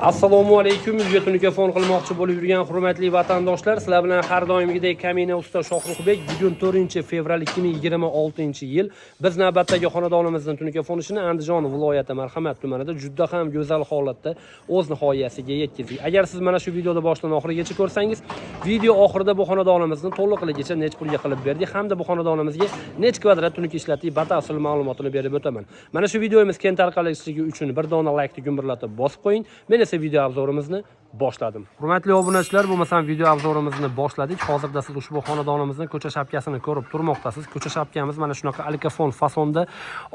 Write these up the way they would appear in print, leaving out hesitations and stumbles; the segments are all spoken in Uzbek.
Assalomu alaykum. Uyga telefon qilmoqchi bo'lib yurgan hurmatli vatandoshlar, sizlar bilan har doimgidek Kamina usta Shohruxbek. Bugun 4-fevral 2026-yil. Biz navbatdagi xonadonimizning telefon ishini Andijon viloyati Marhamat tumanida juda ham go'zal holatda o'z nihoyasiga yetkazdik. Agar siz mana shu videoni boshdan oxirigacha ko'rsangiz, video oxirida bu xonadonimizni to'liqligicha nech pulga qilib berdik hamda bu xonadonimizga nech kvadrat tunuka ishlatdik batafsil ma'lumotini berib o'taman. Mana shu videomiz keng tarqalishligi uchun bir dona laykni gumburlatib bosib qo'ying. Men esa video obzorimizni boshladim. Hurmatli obunachilar, bo'lmasam video obzorimizni boshladik. Hozirda siz ushbu xonadonimizning ko'cha shapkasini ko'rib turmoqdasiz. Ko'cha shapkamiz mana shunaqa alikafon fasonda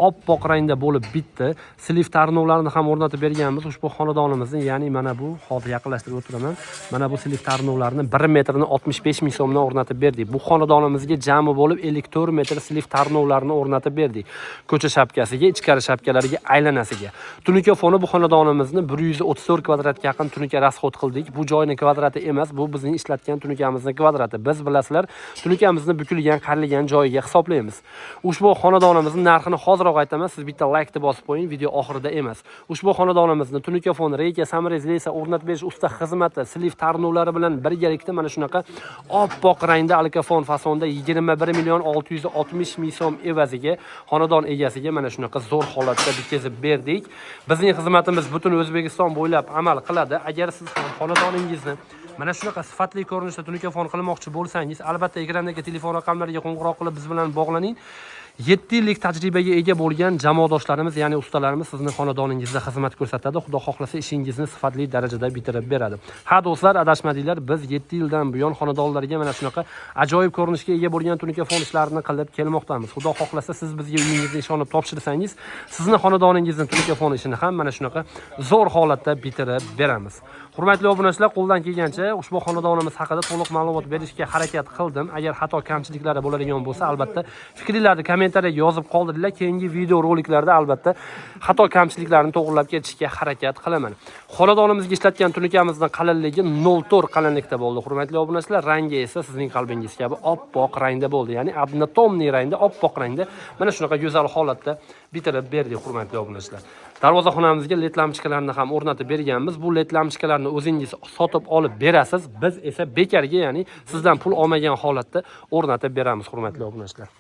oppoq rangda bo'lib bitdi. Slif tarnovlarini ham o'rnatib berganmiz ushbu xonadonimizni, ya'ni mana bu hozir yaqinlashtirib o'tiraman. Mana bu slif tarnovlarini 1 metrini 65 ming so'mdan o'rnatib berdik. Bu xonadonimizga jami bo'lib 54 metr slif tarnovlarini o'rnatib berdik. Ko'cha shapkasiga, ichkari shapkalariga, aylanasiga. Tunuka foni bu xonadonimizni 134 kvadratga yaqin tunuka rasxod qildik. Bu joyning kvadrati emas, bu bizning ishlatgan tunukamizning kvadrati. Biz bilasizlar, tunukamizni bukilgan, qarilgan joyiga hisoblaymiz. Ushbu xonadonimizning narxini hoziroq aytaman, siz bitta laykni bosib qo'ying, video oxirida emas. Ushbu xonadonimizni tunuka foni, reyka, samarez, lesa o'rnatib berish usta xizmati, slif tarnovlari bilan birgalikda mana shunaqa oppoq rangda alikafon fasonda 21 million 660 ming so'm evaziga xonadon egasiga mana shunaqa zo'r holatda bitkazib berdik. Bizning xizmatimiz butun O'zbekiston bo'ylab amal qiladi. Agar siz ham xonadoningizni mana shunaqa sifatli ko'rinishda tunukafon qilmoqchi bo'lsangiz, albatta ekrandagi telefon raqamlariga qo'ng'iroq qilib biz bilan bog'laning. 7 yillik tajribaga ega bo'lgan jamoadoshlarimiz, ya'ni ustalarimiz sizni xonadoningizda xizmat ko'rsatadi. Xudo xohlasa ishingizni sifatli darajada bitirib beradi. Ha do'stlar, adashmadinglar. Biz 7 yildan buyon xonadonlarga mana shunaqa ajoyib ko'rinishga ega bo'lgan tunukafon ishlarini qilib kelmoqdamiz. Xudo xohlasa siz bizga uyingizni ishonib topshirsangiz, sizni xonadoningizning tunukafon ishini ham mana shunaqa zo'r holatda bitirib beramiz. Hurmatli obunachilar, qo'ldan kelgancha ushbu xonadonimiz haqida to'liq ma'lumot berishga harakat qildim. Agar xato kamchiliklari bo'ladigan bo'lsa, albatta fikrlarni kommentariyaga yozib qoldiringlar. Keyingi video roliklarda albatta xato kamchiliklarni to'g'rilab ketishga harakat qilaman. Xonadonimizga ishlatgan tunukamizning qalinligi 0,4 qalinlikda bo'ldi. Hurmatli obunachilar, rangi esa sizning qalbingiz kabi oppoq rangda bo'ldi. Ya'ni однотонный rangda, oppoq rangda mana shunaqa go'zal holatda bitirib berdik, hurmatli obunachilar. Darvozaxonamizga led lampochkalarni ham o'rnatib berganmiz. Bu led lampochkalarni o'zingiz sotib olib berasiz. Biz esa bekarga, ya'ni sizdan pul olmagan holatda o'rnatib beramiz, hurmatli obunachilar.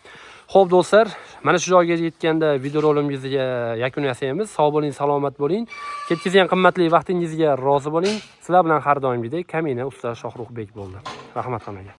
Xo'p do'stlar, mana shu joyga yetganda videorolimizga yakun yasaymiz. Sog' bo'ling, salomat bo'ling. Ketkizgan qimmatli vaqtingizga rozi bo'ling. Sizlar bilan har doimgidek Kamina usta Shohruxbek bo'ldi. Rahmat hammaga.